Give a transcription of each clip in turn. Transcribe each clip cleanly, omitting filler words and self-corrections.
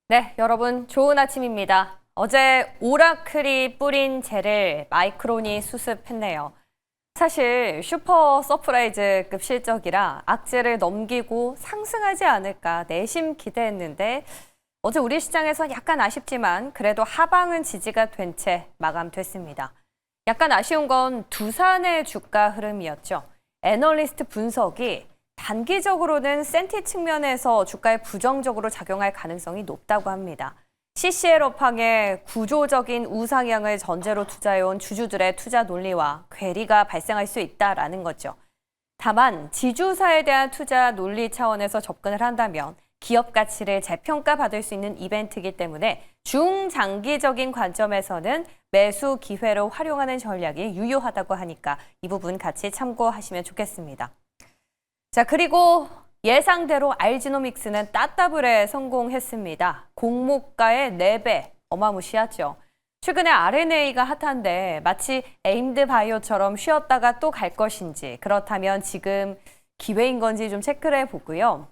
네, 여러분 좋은 아침입니다. 어제 오라클이 뿌린 젤을 마이크론이 수습했네요. 사실 슈퍼 서프라이즈급 실적이라 악재를 넘기고 상승하지 않을까 내심 기대했는데 어제 우리 시장에서 약간 아쉽지만 그래도 하방은 지지가 된 채 마감됐습니다. 약간 아쉬운 건 두산의 주가 흐름이었죠. 애널리스트 분석이 단기적으로는 센티 측면에서 주가에 부정적으로 작용할 가능성이 높다고 합니다. CCL 업황의 구조적인 우상향을 전제로 투자해온 주주들의 투자 논리와 괴리가 발생할 수 있다라는 거죠. 다만 지주사에 대한 투자 논리 차원에서 접근을 한다면 기업 가치를 재평가받을 수 있는 이벤트이기 때문에 중장기적인 관점에서는 매수 기회로 활용하는 전략이 유효하다고 하니까 이 부분 같이 참고하시면 좋겠습니다. 자, 그리고 예상대로 알지노믹스는 따따블에 성공했습니다. 공모가의 4배, 어마무시하죠. 최근에 RNA가 핫한데 마치 에임드 바이오처럼 쉬었다가 또 갈 것인지 그렇다면 지금 기회인 건지 좀 체크를 해보고요.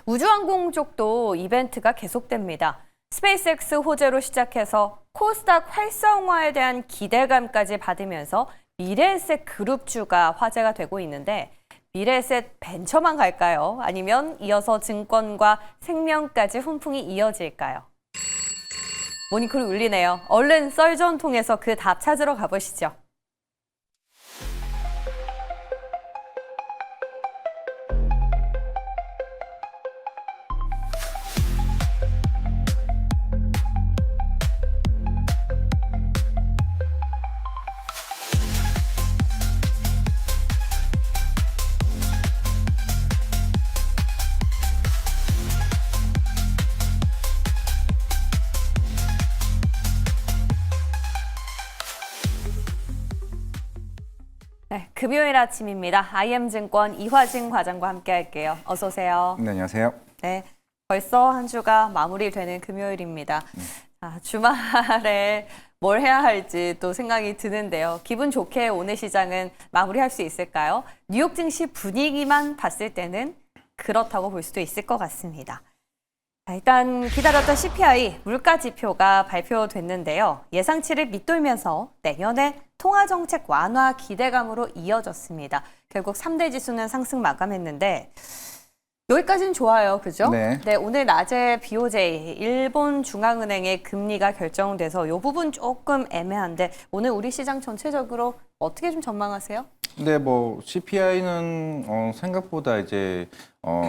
우주항공 쪽도 이벤트가 계속됩니다. 스페이스X 호재로 시작해서 코스닥 활성화에 대한 기대감까지 받으면서 미래에셋 그룹주가 화제가 되고 있는데 미래에셋 벤처만 갈까요? 아니면 이어서 증권과 생명까지 훈풍이 이어질까요? 모니콜이 울리네요. 얼른 썰전 통해서 그 답 찾으러 가보시죠. 네, 금요일 아침입니다. IM증권 이화진 과장과 함께 할게요. 어서 오세요. 네, 안녕하세요. 네, 벌써 한 주가 마무리되는 금요일입니다. 주말에 뭘 해야 할지 또 생각이 드는데요. 기분 좋게 오늘 시장은 마무리할 수 있을까요? 뉴욕 증시 분위기만 봤을 때는 그렇다고 볼 수도 있을 것 같습니다. 자, 일단 기다렸던 CPI 물가 지표가 발표됐는데요. 예상치를 밑돌면서 내년에 통화정책 완화 기대감으로 이어졌습니다. 결국 3대 지수는 상승 마감했는데 여기까지는 좋아요. 그죠? 네. 네, 오늘 낮에 BOJ, 일본 중앙은행의 금리가 결정돼서 이 부분 조금 애매한데 오늘 우리 시장 전체적으로 어떻게 좀 전망하세요? 근데 뭐 CPI는 생각보다 이제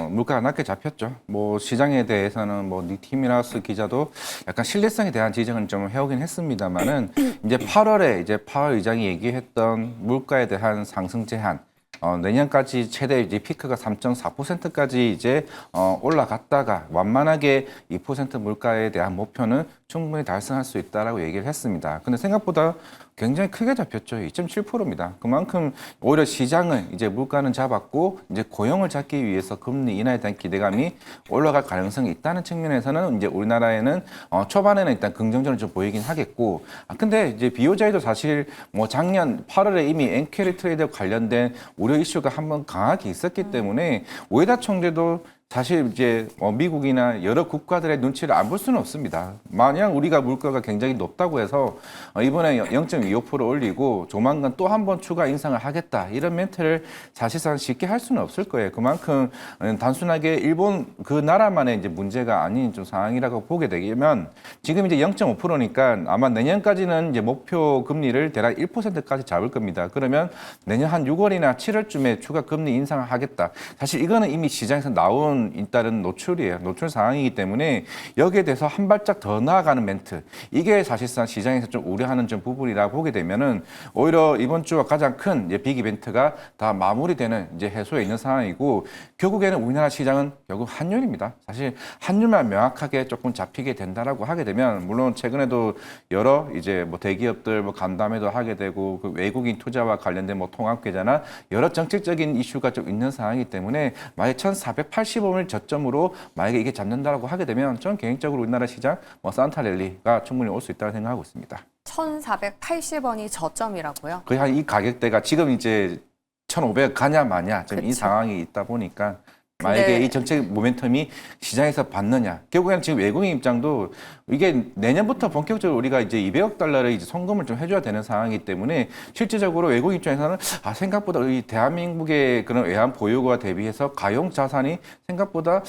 물가가 낮게 잡혔죠. 뭐 시장에 대해서는 뭐 니티미라스 기자도 약간 신뢰성에 대한 지적은 좀 해오긴 했습니다만은 이제 8월에 이제 파월 의장이 얘기했던 물가에 대한 상승 제한. 내년까지 최대 이제 피크가 3.4%까지 이제 올라갔다가 완만하게 2% 물가에 대한 목표는 충분히 달성할 수 있다라고 얘기를 했습니다. 근데 생각보다 굉장히 크게 잡혔죠. 2.7%입니다. 그만큼 오히려 시장은 이제 물가는 잡았고 이제 고용을 잡기 위해서 금리 인하에 대한 기대감이 올라갈 가능성이 있다는 측면에서는 이제 우리나라에는 초반에는 일단 긍정적으로 좀 보이긴 하겠고, 근데 이제 BOJ도 사실 뭐 작년 8월에 이미 엔캐리 트레이드 관련된 우려 이슈가 한번 강하게 있었기 때문에 우에다 총재도 사실 이제 미국이나 여러 국가들의 눈치를 안 볼 수는 없습니다. 만약 우리가 물가가 굉장히 높다고 해서 이번에 0.25% 올리고 조만간 또 한 번 추가 인상을 하겠다 이런 멘트를 사실상 쉽게 할 수는 없을 거예요. 그만큼 단순하게 일본 그 나라만의 이제 문제가 아닌 좀 상황이라고 보게 되면 지금 이제 0.5%니까 아마 내년까지는 이제 목표 금리를 대략 1%까지 잡을 겁니다. 그러면 내년 한 6월이나 7월쯤에 추가 금리 인상을 하겠다. 사실 이거는 이미 시장에서 나온 잇따른 노출이에요. 노출 상황이기 때문에 여기에 대해서 한 발짝 더 나아가는 멘트. 이게 사실상 시장에서 좀 우려하는 좀 부분이라 보게 되면은 오히려 이번 주가 가장 큰 빅 이벤트가 다 마무리되는 이제 해소에 있는 상황이고 결국에는 우리나라 시장은 결국 환율입니다. 사실 환율만 명확하게 조금 잡히게 된다라고 하게 되면 물론 최근에도 여러 이제 뭐 대기업들 뭐 간담회도 하게 되고 그 외국인 투자와 관련된 뭐 통합 계좌나 여러 정책적인 이슈가 좀 있는 상황이기 때문에 만약 1,485 을 저점으로 만약에 이게 잡는다라고 하게 되면 저는 개인적으로 우리나라 시장 뭐 산타 랠리가 충분히 올 수 있다고 생각하고 있습니다. 1,480원이 저점이라고요? 거의 한 이 가격대가 지금 이제 1,500 가냐 마냐 지금 이 그쵸. 상황이 있다 보니까 만약에 근데- 이 정책 모멘텀이 시장에서 받느냐. 결국에는 지금 외국인 입장도 이게 내년부터 본격적으로 우리가 이제 200억 달러를 이제 송금을 좀 해줘야 되는 상황이기 때문에 실질적으로 외국인 입장에서는 생각보다 이 대한민국의 그런 외환 보유고와 대비해서 가용 자산이 생각보다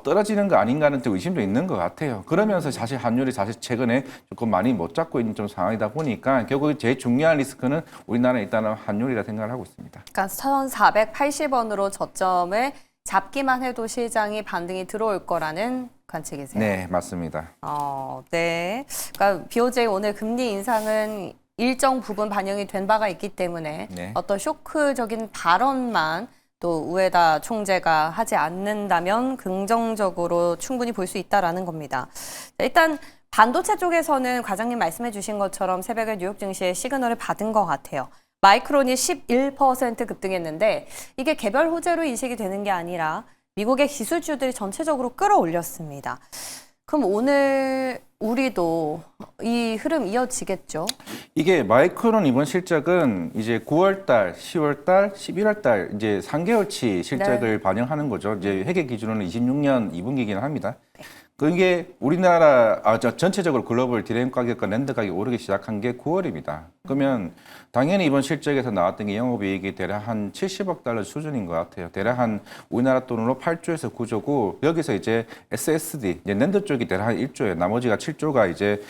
떨어지는 거 아닌가 하는 좀 의심도 있는 것 같아요. 그러면서 사실 환율이 사실 최근에 조금 많이 못 잡고 있는 좀 상황이다 보니까 결국 제일 중요한 리스크는 우리나라는 일단은 환율이라 생각을 하고 있습니다. 그러니까 1,480원으로 저점을 잡기만 해도 시장이 반등이 들어올 거라는 관측이세요? 네, 맞습니다. 네. 그러니까 BOJ 오늘 금리 인상은 일정 부분 반영이 된 바가 있기 때문에 네. 어떤 쇼크적인 발언만 또 우에다 총재가 하지 않는다면 긍정적으로 충분히 볼 수 있다라는 겁니다. 일단 반도체 쪽에서는 과장님 말씀해 주신 것처럼 새벽에 뉴욕 증시에 시그널을 받은 것 같아요. 마이크론이 11% 급등했는데 이게 개별 호재로 인식이 되는 게 아니라 미국의 기술주들이 전체적으로 끌어올렸습니다. 그럼 오늘 우리도 이 흐름 이어지겠죠? 이게 마이크론 이번 실적은 이제 9월 달, 10월 달, 11월 달 이제 3개월치 실적을 반영하는 거죠. 이제 회계 기준으로는 26년 2분기이긴 합니다. 그게 우리나라 전체적으로 글로벌 디램 가격과 랜드 가격이 오르기 시작한 게 9월입니다. 그러면 당연히 이번 실적에서 나왔던 게 영업이익이 대략 한 70억 달러 수준인 것 같아요. 대략 한 우리나라 돈으로 8조에서 9조고 여기서 이제 SSD, 이제 랜드 쪽이 대략 한 1조예요. 나머지가 7조가 이제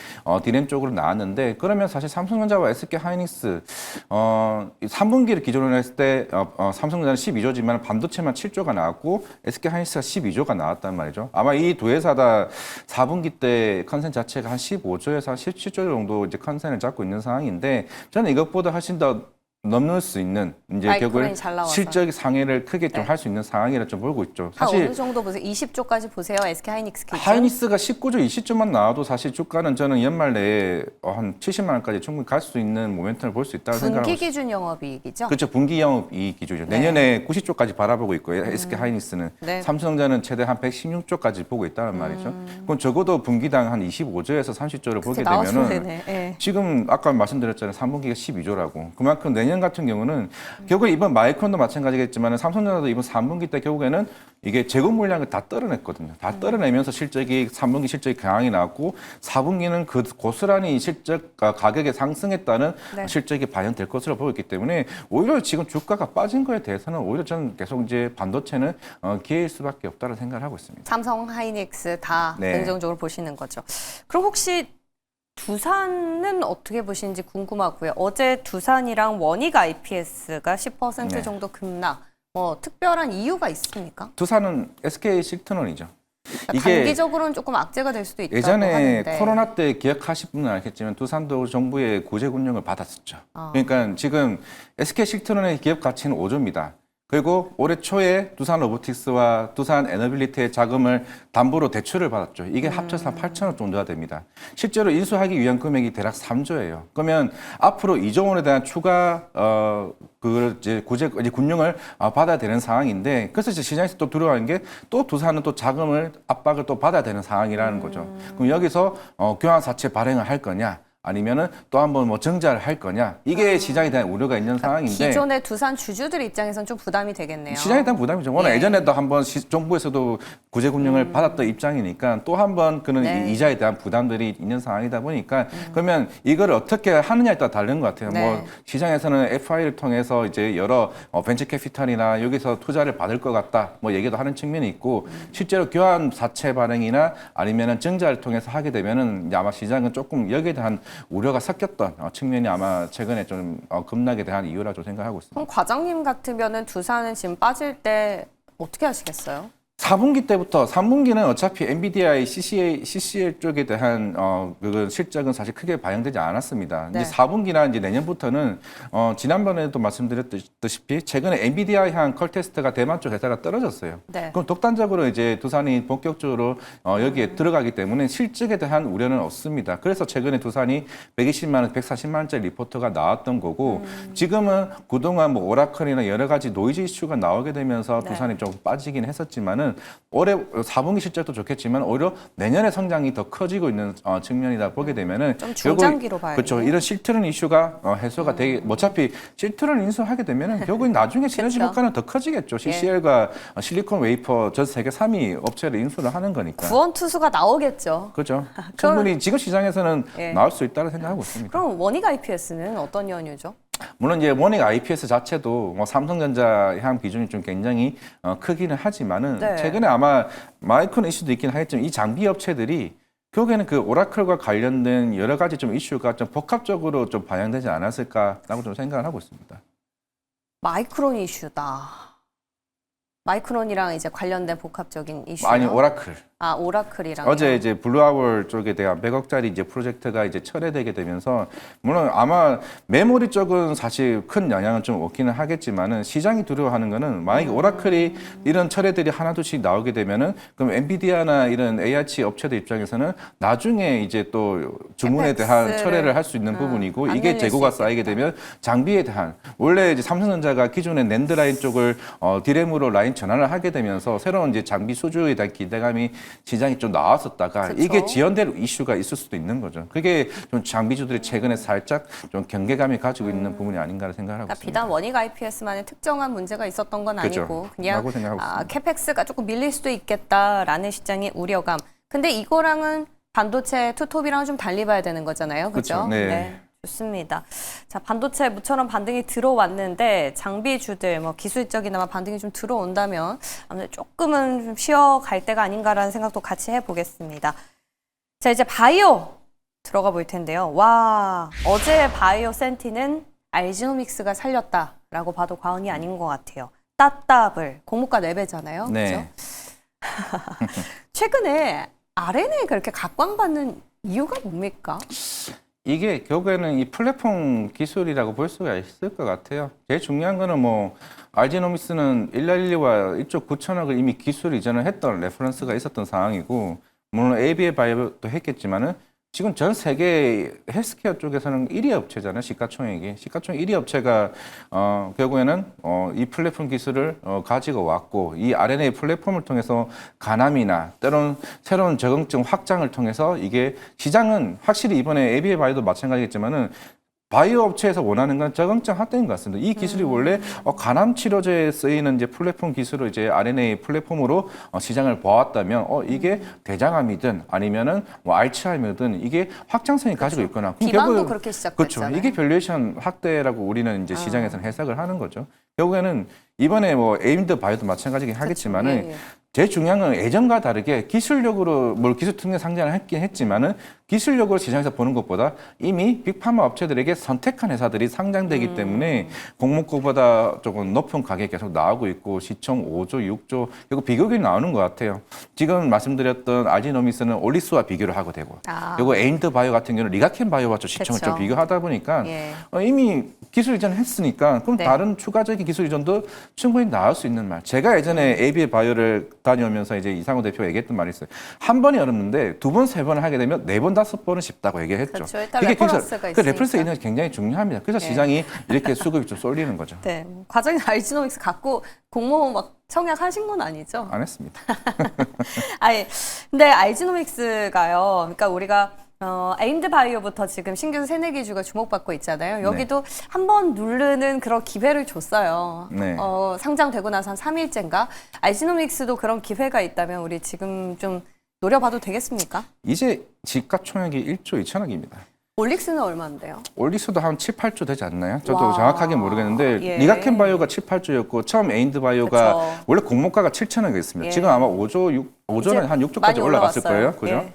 디램 쪽으로 나왔는데 그러면 사실 삼성전자와 SK 하이닉스 3분기를 기준으로 했을 때 삼성전자는 12조지만 반도체만 7조가 나왔고 SK 하이닉스가 12조가 나왔단 말이죠. 아마 이 두 회사 다 4분기 때 컨센 자체가 한 15조에서 한 17조 정도 이제 컨센을 잡고 있는 상황인데 저는 이것보다 훨씬 더 넘을 수 있는 이제 결국 마이크론이 잘 나와서. 실적 상해를 크게 좀 네. 할 수 있는 상황이라 좀 보고 있죠. 한 사실 어느 정도 보세요? 20조까지 보세요. SK 하이닉스 기준. 하이닉스가 19조, 20조만 나와도 사실 주가는 저는 연말 내에 한 70만 원까지 충분히 갈 수 있는 모멘텀을 볼 수 있다고 생각하고 분기 있습니다. 기준 영업이익이죠? 그렇죠. 분기 영업 이익 기준이죠. 네. 내년에 90조까지 바라보고 있고요. SK 하이닉스는 네. 삼성전자는 최대 한 116조까지 보고 있다는 말이죠. 그럼 적어도 분기당 한 25조에서 30조를 보게 되면은 되네. 예. 지금 아까 말씀드렸잖아요. 3분기가 12조라고. 그만큼 내년 같은 경우는 결국에 이번 마이크론도 마찬가지겠지만 삼성전자도 이번 3분기 때 결국에는 이게 재고 물량을 다 떨어냈거든요. 다 떨어내면서 실적이 3분기 실적이 강하게 나왔고 4분기는 그 고스란히 실적 가격이 상승했다는 네. 실적이 반영될 것으로 보고 있기 때문에 오히려 지금 주가가 빠진 거에 대해서는 오히려 저는 계속 이제 반도체는 기회일 수밖에 없다는 생각을 하고 있습니다. 삼성 하이닉스 다 네. 긍정적으로 보시는 거죠. 그럼 혹시 두산은 어떻게 보시는지 궁금하고요. 어제 두산이랑 원익 IPS가 10% 네. 정도 급락. 특별한 이유가 있습니까? 두산은 SK 실트론이죠. 단기적으로는 조금 악재가 될 수도 있다고 예전에 하는데. 코로나 때 기억하실 분은 알겠지만 두산도 정부의 구제 군용을 받았었죠. 그러니까 지금 SK 실트론의 기업 가치는 5조입니다. 그리고 올해 초에 두산 로보틱스와 두산 에너빌리티의 자금을 담보로 대출을 받았죠. 이게 합쳐서 한 8천억 정도가 됩니다. 실제로 인수하기 위한 금액이 대략 3조예요. 그러면 앞으로 2조 원에 대한 추가 그 이제 이제 군용을 받아야 되는 상황인데 그래서 이제 시장에서 또 두려워하는 게 또 두산은 또 자금을 압박을 또 받아야 되는 상황이라는 거죠. 그럼 여기서 교환사채 발행을 할 거냐? 아니면은 또 한번 뭐 정자를 할 거냐 이게 시장에 대한 우려가 있는 상황인데 기존의 두산 주주들 입장에서는 좀 부담이 되겠네요. 시장에 대한 부담이죠. 워낙 예. 예전에도 한번 정부에서도 구제 군용을 받았던 입장이니까 또 한번 그런 네. 이자에 대한 부담들이 있는 상황이다 보니까 그러면 이걸 어떻게 하느냐에 따라 다른 것 같아요. 네. 뭐 시장에서는 FI를 통해서 이제 여러 벤처 캐피탈이나 여기서 투자를 받을 것 같다 뭐 얘기도 하는 측면이 있고 실제로 교환 사채 발행이나 아니면은 정자를 통해서 하게 되면은 이제 아마 시장은 조금 여기에 대한 우려가 섞였던 측면이 아마 최근에 좀 급락에 대한 이유라 좀 생각하고 있습니다. 그럼 과장님 같으면은 두산은 지금 빠질 때 어떻게 하시겠어요? 4분기 때부터 3분기는 어차피 NVIDIA, CCL 쪽에 대한 그 실적은 사실 크게 반영되지 않았습니다. 네. 이제 4분기나 이제 내년부터는 지난번에도 말씀드렸다시피 최근에 NVIDIA 향 컬 테스트가 대만 쪽 회사가 떨어졌어요. 네. 그럼 독단적으로 이제 두산이 본격적으로 여기에 들어가기 때문에 실적에 대한 우려는 없습니다. 그래서 최근에 두산이 120만 원, 140만 원짜리 리포트가 나왔던 거고 지금은 그동안 뭐 오라클이나 여러 가지 노이즈 이슈가 나오게 되면서 네. 두산이 좀 빠지긴 했었지만은 보면은 올해 4분기 실적도 좋겠지만 오히려 내년에 성장이 더 커지고 있는 측면이다 보게 되면은 좀 중장기로 봐야겠네요. 그렇죠. 이런 실트론 이슈가 해소가 되게 어차피 실트론 인수하게 되면은 결국엔 나중에 시너지 그쵸. 효과는 더 커지겠죠. CCL과 실리콘 웨이퍼 전 세계 3위 업체를 인수를 하는 거니까. 구원투수가 나오겠죠. 그렇죠. 충분히 지금 시장에서는 예. 나올 수 있다고 생각하고 있습니다. 그럼 원익 IPS는 어떤 연유죠? 물론 이제 원익 IPS 자체도 뭐 삼성전자 향 비중이 좀 굉장히 크기는 하지만은 네. 최근에 아마 마이크론 이슈도 있긴 하겠지만 이 장비 업체들이 결국에는 그 오라클과 관련된 여러 가지 좀 이슈가 좀 복합적으로 좀 반영되지 않았을까라고 좀 생각을 하고 있습니다. 마이크론 이슈다. 마이크론이랑 이제 관련된 복합적인 이슈. 아니 오라클. 아, 오라클이랑. 어제 이제 블루아월 쪽에 대한 100억짜리 이제 프로젝트가 이제 철회되게 되면서 물론 아마 메모리 쪽은 사실 큰 영향은 좀 없기는 하겠지만은 시장이 두려워하는 거는 만약에 오라클이 이런 철회들이 하나둘씩 나오게 되면은 그럼 엔비디아나 이런 ARC 업체들 입장에서는 나중에 이제 또 주문에 대한 캐펙스를, 철회를 할 수 있는 부분이고 안 이게 늘릴 재고가 수 쌓이게 있겠다. 되면 장비에 대한 원래 이제 삼성전자가 기존의 낸드 라인 쪽을 디램으로 라인 전환을 하게 되면서 새로운 이제 장비 수주에 대한 기대감이 시장이 좀 나왔었다가 그쵸. 이게 지연될 이슈가 있을 수도 있는 거죠. 그게 좀 장비주들이 최근에 살짝 좀 경계감이 가지고 있는 부분이 아닌가 생각을 하고 그러니까 있습니다. 비단 원익 IPS만의 특정한 문제가 있었던 건 그죠. 아니고 그냥 라고 생각하고 있습니다. 캐펙스가 조금 밀릴 수도 있겠다라는 시장의 우려감. 근데 이거랑은 반도체 투톱이랑 좀 달리 봐야 되는 거잖아요. 그렇죠? 그쵸. 네. 좋습니다. 자, 반도체 무처럼 반등이 들어왔는데 장비주들 뭐 기술적이나마 반등이 좀 들어온다면 아무래도 조금은 좀 쉬어갈 때가 아닌가라는 생각도 같이 해보겠습니다. 자, 이제 바이오 들어가 볼 텐데요. 와, 어제 바이오 센티는 알지노믹스가 살렸다라고 봐도 과언이 아닌 것 같아요. 따따블 공모가 4배잖아요. 네. 그렇죠? 최근에 RNA 그렇게 각광받는 이유가 뭡니까? 이게 결국에는 이 플랫폼 기술이라고 볼 수가 있을 것 같아요. 제일 중요한 거는 뭐 알지노믹스는 112와 1조 9천억을 이미 기술 이전을 했던 레퍼런스가 있었던 상황이고 물론 ABA 바이오도 했겠지만은 지금 전 세계 헬스케어 쪽에서는 1위 업체잖아요. 시가총액이. 시가총액 1위 업체가 결국에는 이 플랫폼 기술을 가지고 왔고 이 RNA 플랫폼을 통해서 간암이나 때로는 새로운 적응증 확장을 통해서 이게 시장은 확실히 이번에 ABA 바이오도 마찬가지겠지만은 바이오 업체에서 원하는 건 적응증 확대인 것 같습니다. 이 기술이 원래 간암 치료제에 쓰이는 이제 플랫폼 기술을 이제 RNA 플랫폼으로 시장을 보았다면 이게 대장암이든 아니면은 뭐 알츠하이머든 이게 확장성이 가지고 있거나 그럼 비만도 결국은 그렇게 시작됐잖아요. 그렇죠. 이게 밸류에이션 확대라고 우리는 이제 시장에서는 해석을 하는 거죠. 결국에는 이번에 뭐 에임드 바이오도 마찬가지긴 하겠지만은 예, 예. 제일 중요한 건 예전과 다르게 기술력으로 뭘 기술 특례 상장을 했긴 했지만은 기술력으로 시장에서 보는 것보다 이미 빅파마 업체들에게 선택한 회사들이 상장되기 때문에 공모가보다 조금 높은 가격이 계속 나오고 있고 시총 5조, 6조 그리고 비교율이 나오는 것 같아요. 지금 말씀드렸던 알지노믹스는 올리스와 비교를 하고 되고 그리고 에임드 바이오 같은 경우는 리가켄 바이오와 좀 시총을 그쵸. 좀 비교하다 보니까 예. 이미 기술 이전을 했으니까 그럼 네. 다른 추가적인 기술 이전도 충분히 나올 수 있는 말. 제가 예전에 ABA 바이오를 다녀오면서 이제 이상호 대표가 얘기했던 말이 있어요. 한 번이 어렵는데 두 번, 세 번을 하게 되면 네 번, 다섯 번은 쉽다고 얘기했죠. 그렇죠. 일단 그게 레퍼런스가 그 있으니까. 레퍼런스가 있는 게 굉장히 중요합니다. 그래서 시장이 이렇게 수급이 좀 쏠리는 거죠. 네. 과정에 알지노믹스 갖고 공모 막 청약하신 건 아니죠? 안 했습니다. 아니, 근데 알지노믹스가요. 그러니까 우리가 에임드 바이오부터 지금 신규 새내기주가 주목받고 있잖아요. 여기도 한번 누르는 그런 기회를 줬어요. 네. 상장되고 나서 한 3일째인가? 알지노믹스도 그런 기회가 있다면 우리 지금 좀 노려봐도 되겠습니까? 이제 시가총액이 1조 2천억입니다. 올릭스는 얼마인데요? 올리스도 한 7, 8조 되지 않나요? 저도 와. 정확하게 모르겠는데 예. 리가켄 바이오가 7, 8조였고 처음 에인드 바이오가 그쵸. 원래 공모가가 7천억이었습니다. 예. 지금 아마 5조는 한 많이 6조까지 올라갔을 올라왔어요. 거예요. 그죠? 예.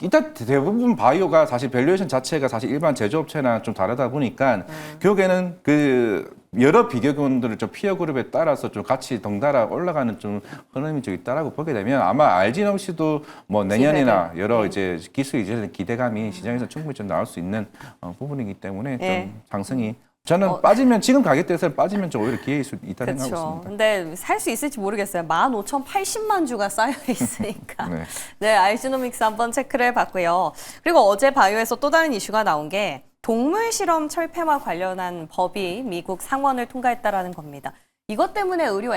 일단 대부분 바이오가 사실 밸류에이션 자체가 사실 일반 제조업체나 좀 다르다 보니까 결국에는 그 여러 비교군들을 좀 피어 그룹에 따라서 좀 같이 덩달아 올라가는 좀 흐름이 좀 있다라고 보게 되면 아마 알지노믹스도 뭐 내년이나 여러 이제 기술 이전의 기대감이 시장에서 충분히 좀 나올 수 있는 부분이기 때문에 예. 좀 상승이 저는 빠지면 지금 가격대에서 빠지면 좀 오히려 기회일 수 있다 생각하고 그렇죠. 있습니다. 근데 살 수 있을지 모르겠어요. 15,080만 주가 쌓여 있으니까. 네. 네, 알지노믹스 한번 체크를 해봤고요. 그리고 어제 바이오에서 또 다른 이슈가 나온 게 동물 실험 철폐와 관련한 법이 미국 상원을 통과했다라는 겁니다. 이것 때문에 의료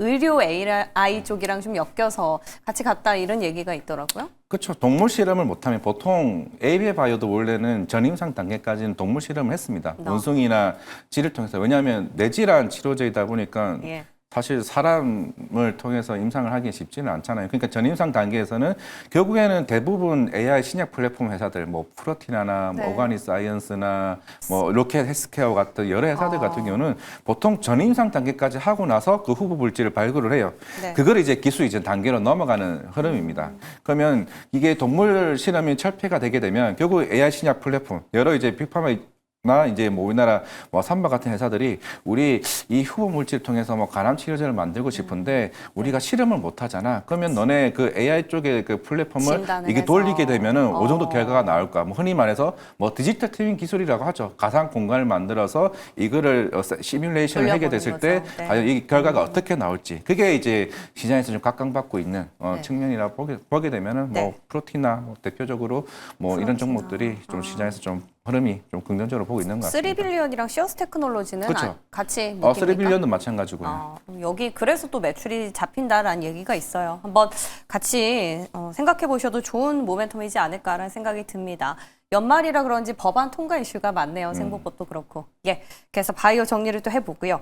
의료 AI 쪽이랑 좀 엮여서 같이 갔다 이런 얘기가 있더라고요. 그렇죠. 동물 실험을 못하면 보통 ABA 바이오도 원래는 전임상 단계까지는 동물 실험을 했습니다. 원숭이나 쥐를 통해서. 왜냐하면 뇌질환 치료제이다 보니까 예. 사실 사람을 통해서 임상을 하기 쉽지는 않잖아요. 그러니까 전임상 단계에서는 결국에는 대부분 AI 신약 플랫폼 회사들, 뭐 프로티나나 뭐 네. 오가니 사이언스나 뭐 로켓 헬스케어 같은 여러 회사들 같은 경우는 보통 전임상 단계까지 하고 나서 그 후보 물질을 발굴을 해요. 네. 그걸 이제 기술 이전 단계로 넘어가는 흐름입니다. 그러면 이게 동물 실험이 철폐가 되게 되면 결국 AI 신약 플랫폼 여러 이제 빅파마 나 이제 뭐 우리나라 뭐 삼바 같은 회사들이 우리 이 후보 물질을 통해서 뭐 간암 치료제를 만들고 싶은데 우리가 실험을 못 하잖아. 그러면 너네 그 AI 쪽의 그 플랫폼을 진단을 이게 해서. 돌리게 되면은 어느 정도 결과가 나올까? 뭐 흔히 말해서 뭐 디지털 트윈 기술이라고 하죠. 가상 공간을 만들어서 이거를 시뮬레이션을 하게 돌려보는 됐을 거죠. 때 네. 과연 이 결과가 어떻게 나올지 그게 이제 시장에서 좀 각광받고 있는 네. 측면이라 보게 되면은 네. 뭐 프로티나 뭐 대표적으로 뭐 이런 종목들이 좀 시장에서 좀 흐름이 좀 긍정적으로 보고 있는 것 같습니다. 3빌리언이랑 시어스 테크놀로지는 그렇죠. 어, 같이 묶입니까? 3빌리언도 마찬가지고요. 여기 그래서 또 매출이 잡힌다라는 얘기가 있어요. 한번 같이 생각해 보셔도 좋은 모멘텀이지 않을까라는 생각이 듭니다. 연말이라 그런지 법안 통과 이슈가 많네요. 생보법도 그렇고. 예, 그래서 바이오 정리를 또 해보고요.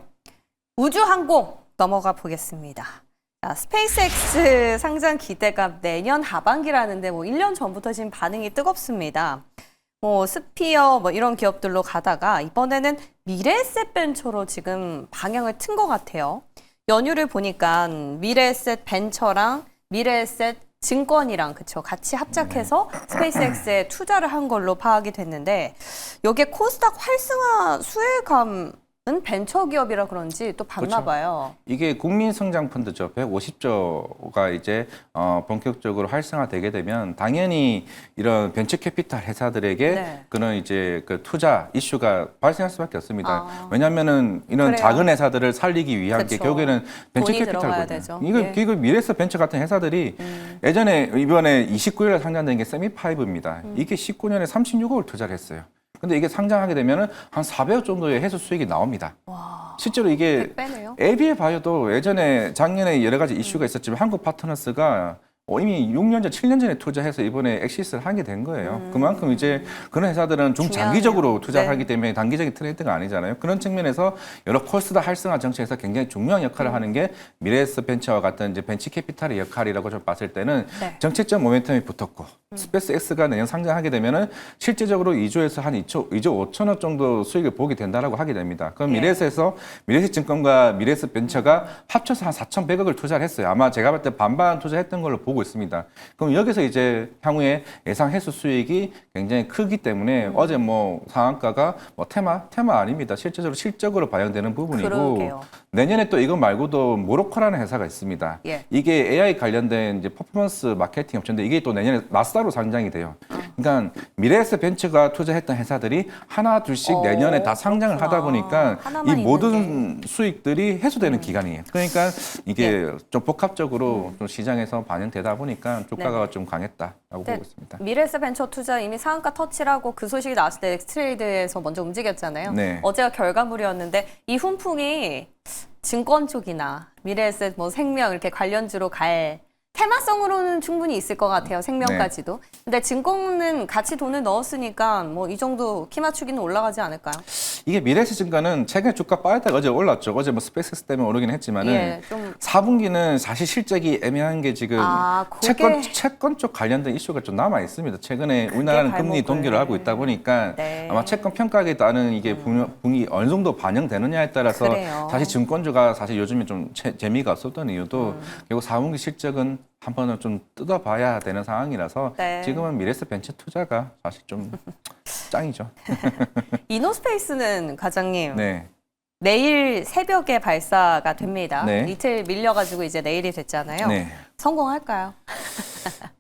우주항공 넘어가 보겠습니다. 자, 스페이스X 상장 기대가 내년 하반기라는데 뭐 1년 전부터 지금 반응이 뜨겁습니다. 뭐 스피어 뭐 이런 기업들로 가다가 이번에는 미래에셋 벤처로 지금 방향을 튼 것 같아요. 연휴를 보니까 미래에셋 벤처랑 미래에셋 증권이랑 그쵸 같이 합작해서 스페이스X에 투자를 한 걸로 파악이 됐는데 여기에 코스닥 활성화 수혜감은 벤처 기업이라 그런지 또 받나 그렇죠. 봐요. 이게 국민성장펀드죠. 150조가 이제 본격적으로 활성화되게 되면 당연히 이런 벤처 캐피탈 회사들에게 네. 그런 이제 그 투자 이슈가 발생할 수밖에 없습니다. 아. 왜냐하면은 이런 그래요. 작은 회사들을 살리기 위한 게 그쵸. 결국에는 벤처 돈이 들어가야 캐피탈거든요. 되죠. 이거 예. 미래에셋 벤처 같은 회사들이 예전에 이번에 29일에 상장된 게 세미파이브입니다. 이게 19년에 36억을 투자를 했어요. 근데 이게 상장하게 되면은 한 400억 정도의 해수 수익이 나옵니다. 와, 실제로 이게 빼네요. ABA 바이오도 예전에 작년에 여러 가지 이슈가 있었지만 한국 파트너스가 이미 6년 전, 7년 전에 투자해서 이번에 엑시스를 하게 된 거예요. 그만큼 이제 그런 회사들은 중장기적으로 중요하네요. 투자를 네. 하기 때문에 단기적인 트렌드가 아니잖아요. 그런 측면에서 여러 코스닥 활성화 정책에서 굉장히 중요한 역할을 하는 게 미래에셋 벤처와 같은 이제 벤치 캐피탈의 역할이라고 좀 봤을 때는 네. 정책적 모멘텀이 붙었고 스페이스 X가 내년 상장하게 되면은 실제적으로 2조에서 한 2조 5천억 정도 수익을 보게 된다라고 하게 됩니다. 그럼 예. 미래에셋 증권과 미래에셋 벤처가 합쳐서 한 4,100억을 투자를 했어요. 아마 제가 볼 때 반반 투자했던 걸로 보고 있습니다. 그럼 여기서 이제 향후에 예상 해수 수익이 굉장히 크기 때문에 어제 뭐 상한가가 뭐 테마 아닙니다. 실적으로 반영되는 부분이고 그러게요. 내년에 또 이거 말고도 모로코라는 회사가 있습니다. 예. 이게 AI 관련된 이제 퍼포먼스 마케팅 업체인데 이게 또 내년에 나스다로 상장이 돼요. 그러니까 미래에셋 벤처가 투자했던 회사들이 하나 둘씩 내년에 다 상장을 그렇구나. 하다 보니까 이 하나만 모든 수익들이 해소되는 기간이에요. 그러니까 이게 좀 복합적으로 좀 시장에서 반영되다 보니까 주가가 좀 강했다라고 보고 있습니다. 미래에셋 벤처 투자 이미 상한가 터치를 하고 그 소식이 나왔을 때 엑스트레이드에서 먼저 움직였잖아요. 네. 어제가 결과물이었는데 이 훈풍이 증권 쪽이나 미래에셋 뭐 생명 이렇게 관련주로 갈 테마성으로는 충분히 있을 것 같아요. 생명까지도. 근데 증권은 같이 돈을 넣었으니까 뭐 이 정도 키 맞추기는 올라가지 않을까요? 이게 미래에셋 증권은 최근에 주가 빠졌다가 어제 올랐죠. 어제 뭐 스페이스X 때문에 오르긴 했지만은 예, 좀 4분기는 사실 실적이 애매한 게 지금 그게 채권 쪽 관련된 이슈가 좀 남아 있습니다. 최근에 우리나라는 금리 발목을. 동결을 하고 있다 보니까 네. 아마 채권 평가에 따른 이게 분이 어느 정도 반영되느냐에 따라서 그래요. 사실 증권주가 사실 요즘에 좀 재미가 없었던 이유도 결국 4분기 실적은 한 번은 좀 뜯어봐야 되는 상황이라서 네. 지금은 미래에셋 벤처 투자가 사실 좀 짱이죠. 이노스페이스는 과장님 네. 내일 새벽에 발사가 됩니다. 네. 이틀 밀려가지고 이제 내일이 됐잖아요. 네. 성공할까요?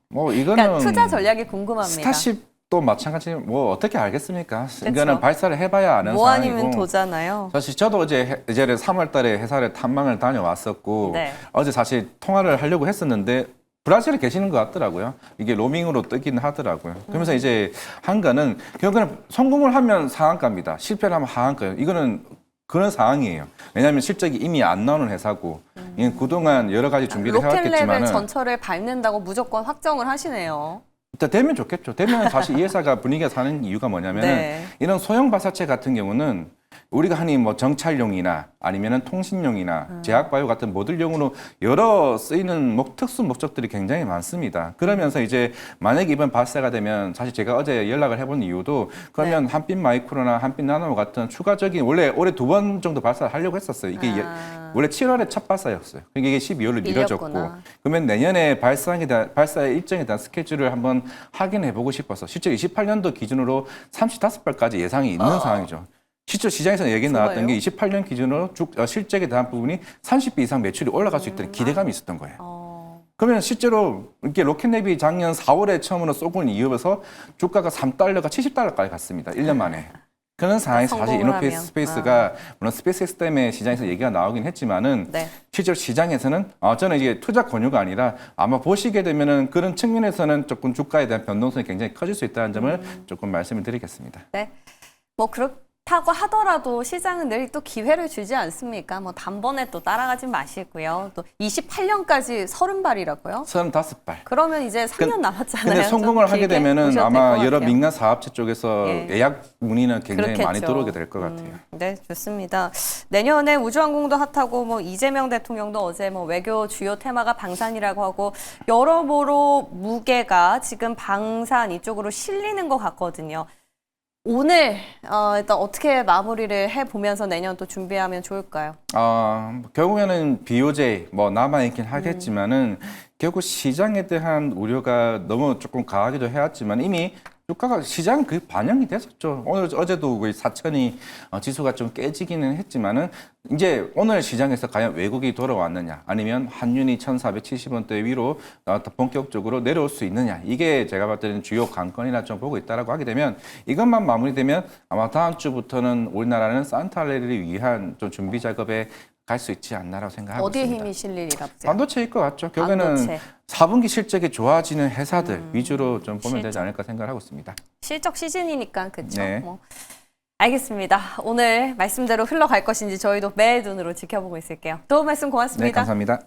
뭐 이거는 그러니까 투자 전략이 궁금합니다. 스타쉽도 마찬가지 뭐 어떻게 알겠습니까? 이거는 발사를 해봐야 아는 뭐 상황이고. 아니면 도잖아요. 사실 저도 어제 3월달에 회사를 탐방을 다녀왔었고 네. 어제 사실 통화를 하려고 했었는데 브라질에 계시는 것 같더라고요. 이게 로밍으로 뜨긴 하더라고요. 그러면서 이제 한 거는 결국에는 성공을 하면 상한가입니다. 실패를 하면 하한가예요. 이거는 그런 상황이에요. 왜냐하면 실적이 이미 안 나오는 회사고 이게 그동안 여러 가지 준비를 로켓 레벨 해왔겠지만은 전철을 밟는다고 무조건 확정을 하시네요. 일단 되면 좋겠죠. 되면 사실 이 회사가 분위기가 사는 이유가 뭐냐면은 네. 이런 소형 발사체 같은 경우는 우리가 흔히 뭐 정찰용이나 아니면은 통신용이나 제약바이오 같은 모듈용으로 여러 쓰이는 특수 목적들이 굉장히 많습니다. 그러면서 이제 만약에 이번 발사가 되면 사실 제가 어제 연락을 해본 이유도 그러면 네. 한빛 마이크로나 한빛 나노 같은 추가적인 원래 올해 2번 정도 발사를 하려고 했었어요. 이게 원래 7월에 첫 발사였어요. 그러니까 이게 12월로 미뤄졌고 밀렸구나. 그러면 내년에 발사의 일정에 대한 스케줄을 한번 확인해 보고 싶어서 실제 28년도 기준으로 35발까지 예상이 있는 상황이죠. 실제 시장에서 얘기 나왔던 게 28년 기준으로 실적에 대한 부분이 30배 이상 매출이 올라갈 수 있다는 기대감이 있었던 거예요. 그러면 실제로 이렇게 로켓neb이 작년 4월에 처음으로 쏘고는 이후에서 주가가 3달러가 70달러까지 갔습니다. 1년 만에. 그런 상황에서 사실 성공을 이노페이스 하면. 스페이스가 물론 스페이스X 때문에 시장에서 얘기가 나오긴 했지만은 네. 실제로 시장에서는 저는 이게 투자 권유가 아니라 아마 보시게 되면은 그런 측면에서는 조금 주가에 대한 변동성이 굉장히 커질 수 있다는 점을 조금 말씀을 드리겠습니다. 네. 뭐 그렇다고 하더라도 시장은 늘 또 기회를 주지 않습니까? 뭐 단번에 또 따라가지 마시고요. 또 28년까지 30발이라고요? 35발. 그러면 이제 3년 남았잖아요. 근데 성공을 좀 하게 길게 되면은 보셔도 될것 아마 여러 같아요. 민간 사업체 쪽에서 예. 예약 문의는 굉장히 많이 그렇겠죠. 들어오게 될 것 같아요. 네, 좋습니다. 내년에 우주항공도 핫하고 뭐 이재명 대통령도 어제 뭐 외교 주요 테마가 방산이라고 하고 여러모로 무게가 지금 방산 이쪽으로 실리는 것 같거든요. 오늘 일단 어떻게 마무리를 해보면서 내년 또 준비하면 좋을까요? 결국에는 BOJ 남아있긴 하겠지만은 결국 시장에 대한 우려가 너무 조금 강하기도 해왔지만 이미 주가가 시장 그 반영이 됐었죠. 어제도 거의 4천이 지수가 좀 깨지기는 했지만은 이제 오늘 시장에서 과연 외국이 돌아왔느냐 아니면 한윤이 1,470원대 위로 본격적으로 내려올 수 있느냐 이게 제가 봤을 때는 주요 관건이라 좀 보고 있다라고 하게 되면 이것만 마무리되면 아마 다음 주부터는 우리나라는 산타레를 위한 좀 준비 작업에 갈 수 있지 않나라고 생각하고 어디에 있습니다. 힘이 실리리라 보세요? 반도체일 것 같죠. 결국에는 반도체. 4분기 실적이 좋아지는 회사들 위주로 좀 보면 되지 않을까 생각하고 있습니다. 실적 시즌이니까 그렇죠. 네. 뭐. 알겠습니다. 오늘 말씀대로 흘러갈 것인지 저희도 매의 눈으로 지켜보고 있을게요. 좋은 말씀 고맙습니다. 네, 감사합니다.